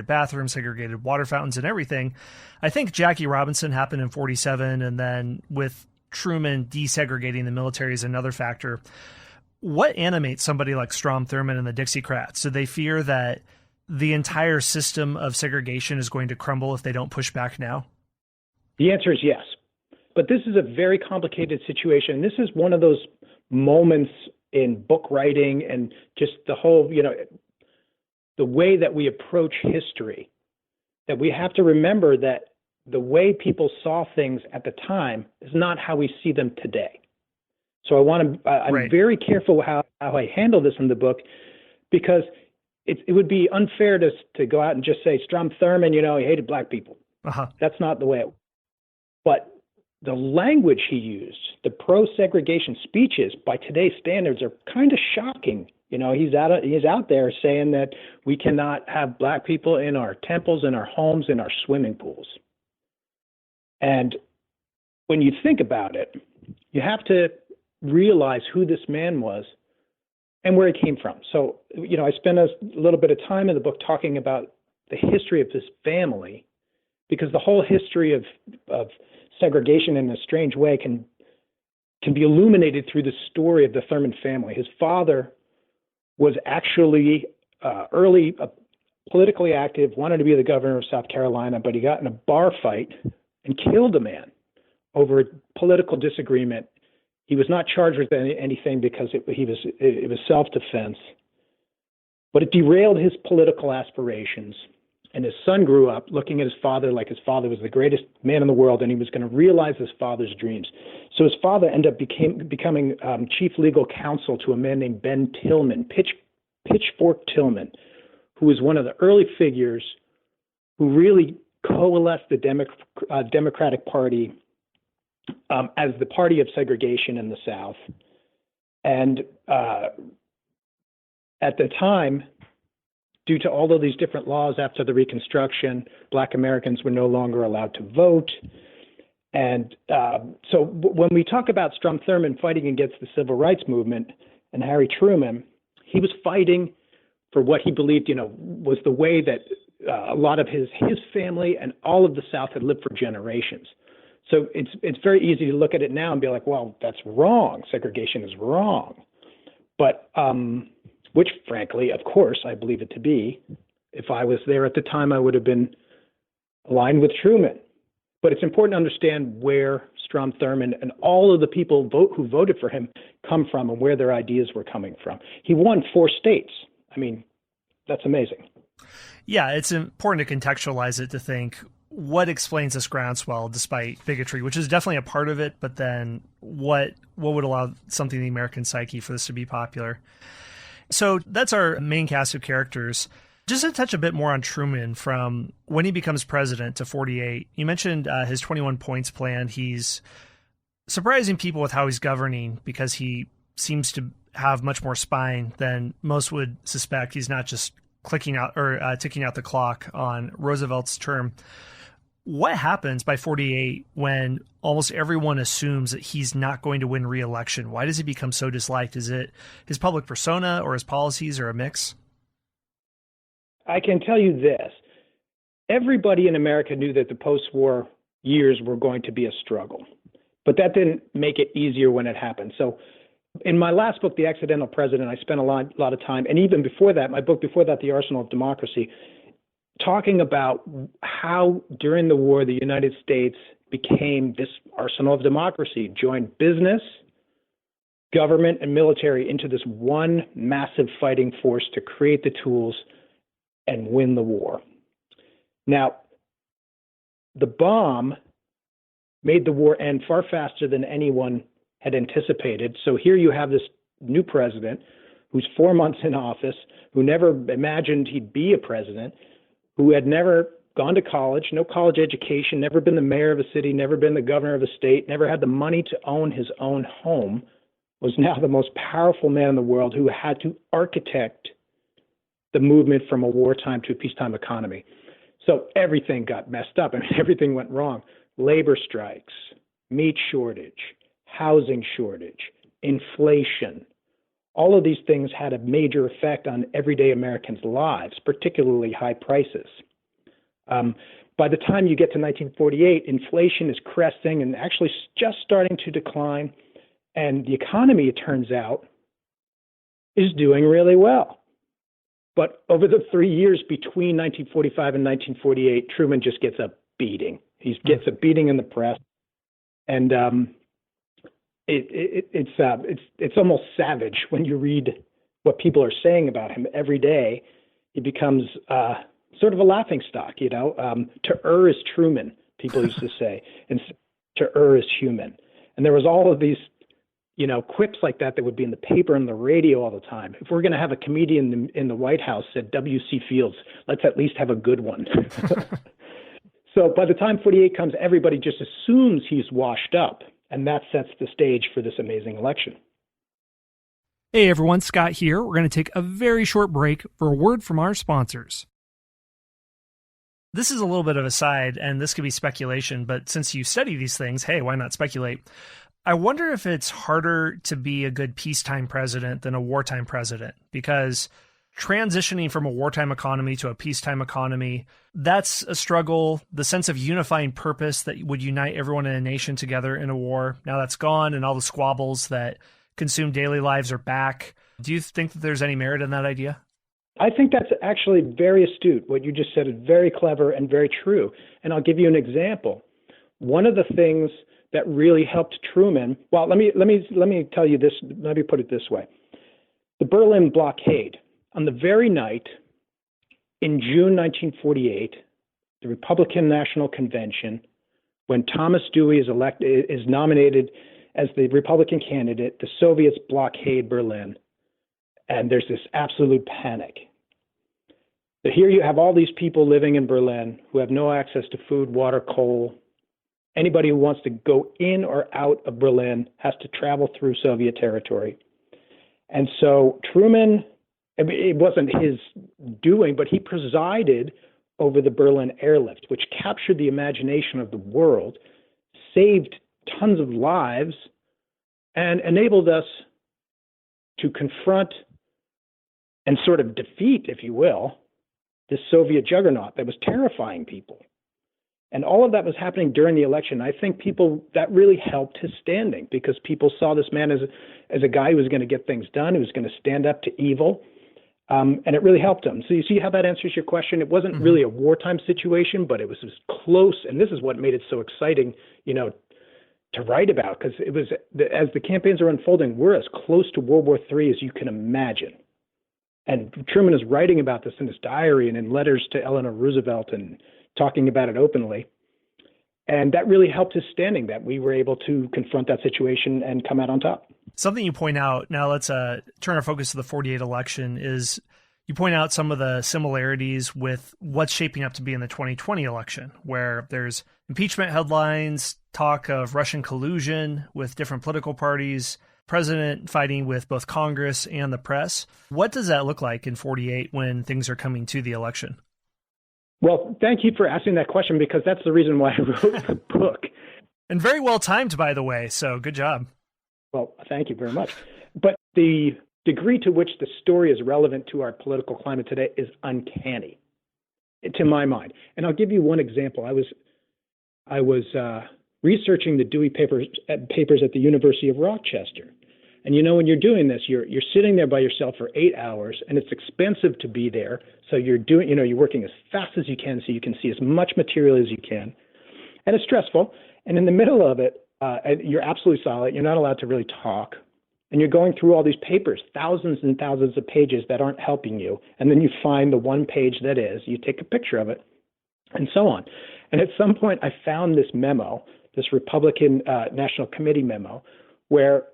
segregated bathrooms, segregated water fountains and everything. I think Jackie Robinson happened in 47, and then with Truman desegregating the military is another factor. What animates somebody like Strom Thurmond and the Dixiecrats? Do they fear that the entire system of segregation is going to crumble if they don't push back now? The answer is yes. But this is a very complicated situation. This is one of those moments in book writing and just the whole, the way that we approach history, that we have to remember that the way people saw things at the time is not how we see them today. So I'm Right. very careful how I handle this in the book, because it would be unfair to go out and just say Strom Thurmond, he hated black people. Uh-huh. That's not the way it. But the language he used, the pro-segregation speeches by today's standards are kind of shocking. He's out there saying that we cannot have black people in our temples, in our homes, in our swimming pools. And when you think about it, you have to realize who this man was and where he came from. So, I spent a little bit of time in the book talking about the history of this family, because the whole history of segregation in a strange way can be illuminated through the story of the Thurmond family. His father was actually early politically active, wanted to be the governor of South Carolina, but he got in a bar fight and killed a man over a political disagreement. He was not charged with anything because it was self-defense, but it derailed his political aspirations. And his son grew up looking at his father like his father was the greatest man in the world, and he was going to realize his father's dreams. So his father ended up becoming chief legal counsel to a man named Ben Tillman, Pitchfork Tillman, who was one of the early figures who really coalesced the Democratic Party as the party of segregation in the South. And at the time, due to all of these different laws after the Reconstruction, Black Americans were no longer allowed to vote. And so when we talk about Strom Thurmond fighting against the civil rights movement and Harry Truman, he was fighting for what he believed, was the way that a lot of his family and all of the South had lived for generations. So it's very easy to look at it now and be like, well, that's wrong. Segregation is wrong. But which, frankly, of course, I believe it to be. If I was there at the time, I would have been aligned with Truman. But it's important to understand where Strom Thurmond and all of the people who voted for him come from and where their ideas were coming from. He won 4 states. I mean, that's amazing. Yeah, it's important to contextualize it to think what explains this groundswell despite bigotry, which is definitely a part of it, but then what would allow something in the American psyche for this to be popular? So that's our main cast of characters. Just to touch a bit more on Truman from when he becomes president to 48, you mentioned his 21 points plan. He's surprising people with how he's governing because he seems to have much more spine than most would suspect. He's not just ticking out the clock on Roosevelt's term. What happens by 48 when almost everyone assumes that he's not going to win re-election? Why does he become so disliked? Is it his public persona or his policies or a mix? I can tell you this. Everybody in America knew that the post-war years were going to be a struggle, but that didn't make it easier when it happened. So in my last book, The Accidental President, I spent a lot of time, and even before that, my book before that, The Arsenal of Democracy, talking about how during the war, the United States became this arsenal of democracy, joined business, government, and military into this one massive fighting force to create the tools and win the war. Now, the bomb made the war end far faster than anyone had anticipated. So here you have this new president who's 4 months in office, who never imagined he'd be a president, who had never gone to college, no college education, never been the mayor of a city, never been the governor of a state, never had the money to own his own home, was now the most powerful man in the world who had to architect the movement from a wartime to a peacetime economy. So everything got messed up. I mean, everything went wrong. Labor strikes, meat shortage, housing shortage, inflation. All of these things had a major effect on everyday Americans' lives, particularly high prices. By the time you get to 1948, inflation is cresting and actually just starting to decline. And the economy, it turns out, is doing really well. But over the 3 years between 1945 and 1948, Truman just gets a beating. He gets a beating in the press. And it's almost savage when you read what people are saying about him every day. He becomes sort of a laughing stock, to err is Truman, people used to say, and to err is human. And there was all of these, quips like that would be in the paper and the radio all the time. If we're going to have a comedian in the White House, said W.C. Fields, let's at least have a good one. So by the time 48 comes, everybody just assumes he's washed up, and that sets the stage for this amazing election. Hey everyone, Scott here. We're going to take a very short break for a word from our sponsors. This is a little bit of a side, and this could be speculation, but since you study these things, hey, why not speculate? I wonder if it's harder to be a good peacetime president than a wartime president, because transitioning from a wartime economy to a peacetime economy, that's a struggle. The sense of unifying purpose that would unite everyone in a nation together in a war, now that's gone, and all the squabbles that consume daily lives are back. Do you think that there's any merit in that idea? I think that's actually very astute. What you just said is very clever and very true. And I'll give you an example. One of the things that really helped Truman, well, let me tell you this, let me put it this way. The Berlin blockade, on the very night in June 1948, the Republican National Convention, when Thomas Dewey is nominated as the Republican candidate, the Soviets blockade Berlin, and there's this absolute panic. So here you have all these people living in Berlin who have no access to food, water, coal. Anybody who wants to go in or out of Berlin has to travel through Soviet territory. And so Truman, it wasn't his doing, but he presided over the Berlin airlift, which captured the imagination of the world, saved tons of lives, and enabled us to confront and sort of defeat, if you will, this Soviet juggernaut that was terrifying people. And all of that was happening during the election. I think that really helped his standing, because people saw this man as a guy who was going to get things done, who was going to stand up to evil. And it really helped him. So you see how that answers your question? It wasn't really a wartime situation, but it was as close. And this is what made it so exciting, to write about, because it was, as the campaigns are unfolding, we're as close to World War III as you can imagine. And Truman is writing about this in his diary and in letters to Eleanor Roosevelt and talking about it openly. And that really helped his standing, that we were able to confront that situation and come out on top. Something you point out, now let's turn our focus to the 48 election, is you point out some of the similarities with what's shaping up to be in the 2020 election, where there's impeachment headlines, talk of Russian collusion with different political parties, president fighting with both Congress and the press. What does that look like in 48 when things are coming to the election? Well, thank you for asking that question, because that's the reason why I wrote the book. And very well timed, by the way, so good job. Well, thank you very much. But the degree to which the story is relevant to our political climate today is uncanny, to my mind. And I'll give you one example. I was researching the Dewey papers at the University of Rochester. And when you're doing this, you're sitting there by yourself for 8 hours, and it's expensive to be there. So you're working as fast as you can so you can see as much material as you can. And it's stressful. And in the middle of it, you're absolutely silent. You're not allowed to really talk. And you're going through all these papers, thousands and thousands of pages that aren't helping you. And then you find the one page that is, you take a picture of it, and so on. And at some point, I found this memo, this Republican National Committee memo, where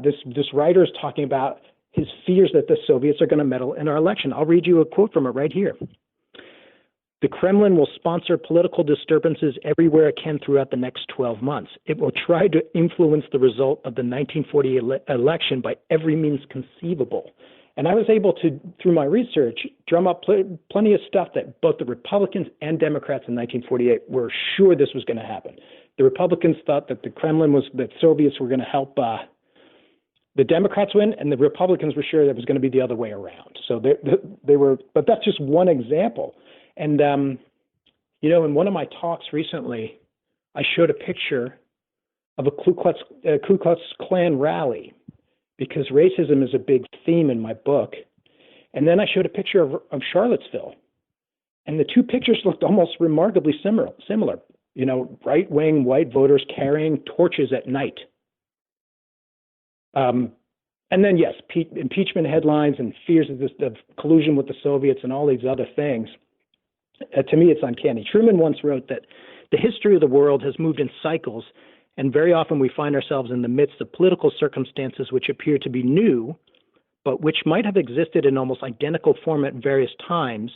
this writer is talking about his fears that the Soviets are going to meddle in our election. I'll read you a quote from it right here. The Kremlin will sponsor political disturbances everywhere it can throughout the next 12 months. It will try to influence the result of the 1948 election by every means conceivable. And I was able to, through my research, drum up plenty of stuff that both the Republicans and Democrats in 1948 were sure this was going to happen. The Republicans thought that that Soviets were going to help the Democrats win, and the Republicans were sure that it was going to be the other way around. So they were, but that's just one example. And In one of my talks recently, I showed a picture of a Ku Klux Klan rally because racism is a big theme in my book. And then I showed a picture of Charlottesville. And the two pictures looked almost remarkably similar. Right-wing white voters carrying torches at night. And then, yes, impeachment headlines and fears of collusion with the Soviets and all these other things. To me, it's uncanny. Truman once wrote that the history of the world has moved in cycles, and very often we find ourselves in the midst of political circumstances which appear to be new, but which might have existed in almost identical form at various times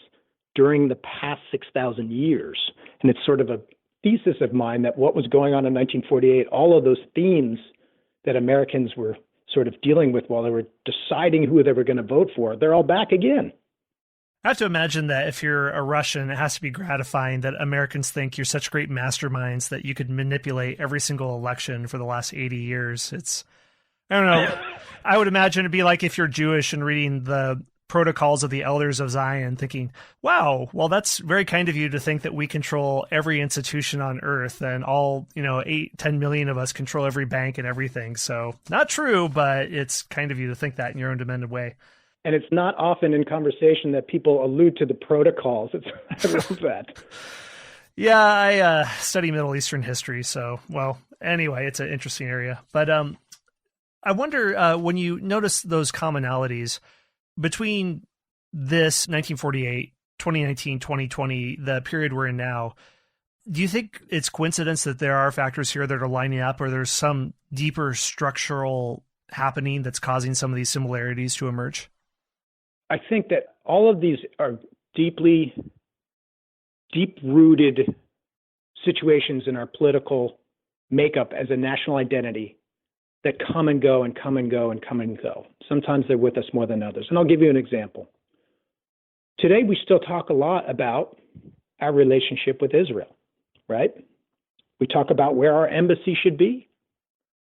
during the past 6,000 years. And it's sort of a thesis of mine that what was going on in 1948, all of those themes that Americans were sort of dealing with while they were deciding who they were going to vote for, they're all back again. I have to imagine that if you're a Russian, it has to be gratifying that Americans think you're such great masterminds that you could manipulate every single election for the last 80 years. I don't know. I would imagine it'd be like if you're Jewish and reading the protocols of the elders of Zion thinking, wow, well, that's very kind of you to think that we control every institution on earth and all, 8-10 million of us control every bank and everything. So not true, but it's kind of you to think that in your own demented way. And it's not often in conversation that people allude to the protocols. I love that. Yeah, I study Middle Eastern history. So, anyway, it's an interesting area. But I wonder when you notice those commonalities between this 1948, 2019, 2020, the period we're in now, do you think it's coincidence that there are factors here that are lining up, or there's some deeper structural happening that's causing some of these similarities to emerge? I think that all of these are deep-rooted situations in our political makeup as a national identity that come and go and come and go and come and go. Sometimes they're with us more than others. And I'll give you an example. Today, we still talk a lot about our relationship with Israel, right? We talk about where our embassy should be.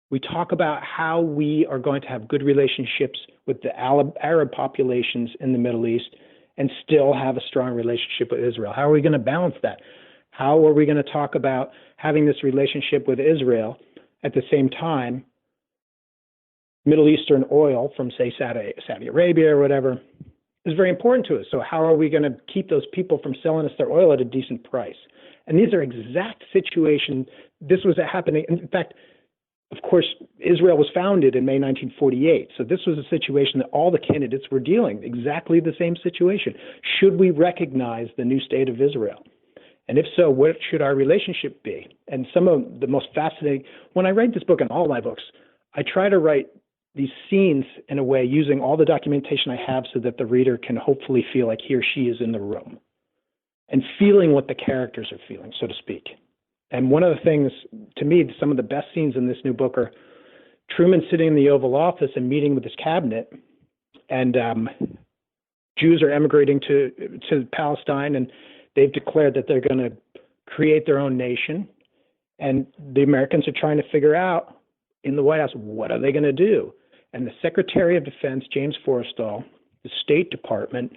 We talk about how we are going to have good relationships with the Arab populations in the Middle East and still have a strong relationship with Israel. How are we going to balance that? How are we going to talk about having this relationship with Israel at the same time? Middle Eastern oil from, say, Saudi Arabia or whatever is very important to us. So how are we going to keep those people from selling us their oil at a decent price? And these are exact situations. This was happening. In fact, of course, Israel was founded in May 1948. So this was a situation that all the candidates were dealing, exactly the same situation. Should we recognize the new state of Israel? And if so, what should our relationship be? And some of the most fascinating, when I write this book and all my books, I try to write these scenes in a way using all the documentation I have so that the reader can hopefully feel like he or she is in the room and feeling what the characters are feeling, so to speak. And one of the things, to me, some of the best scenes in this new book are Truman sitting in the Oval Office and meeting with his cabinet, and Jews are emigrating to Palestine, and they've declared that they're going to create their own nation. And the Americans are trying to figure out in the White House, what are they going to do? And the Secretary of Defense, James Forrestal, the State Department,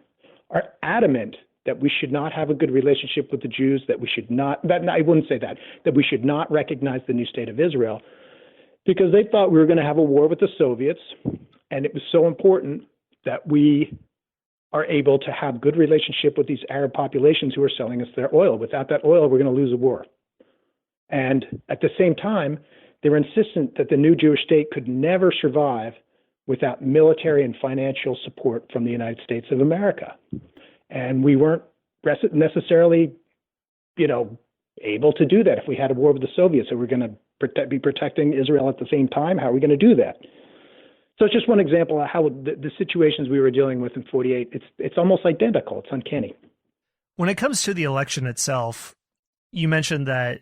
are adamant that we should not have a good relationship with the Jews, that we should not, I wouldn't say that we should not recognize the new state of Israel, because they thought we were going to have a war with the Soviets, and it was so important that we are able to have good relationship with these Arab populations who are selling us their oil. Without that oil, we're going to lose a war. And at the same time, they were insistent that the new Jewish state could never survive without military and financial support from the United States of America. And we weren't necessarily, able to do that if we had a war with the Soviets. So we're going to be protecting Israel at the same time. How are we going to do that? So it's just one example of how the situations we were dealing with in 48, it's almost identical. It's uncanny. When it comes to the election itself, you mentioned that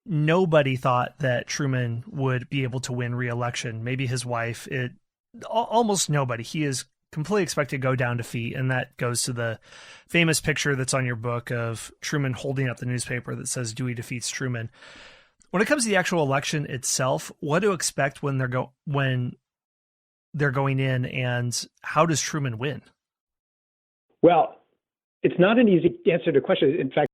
nobody thought that Truman would be able to win re-election. Maybe his wife, almost nobody. He is completely expected to go down defeat, and that goes to the famous picture that's on your book of Truman holding up the newspaper that says Dewey Defeats Truman. When it comes to the actual election itself, what to expect when they're going in, and how does Truman win? Well, it's not an easy answer to the question. In fact,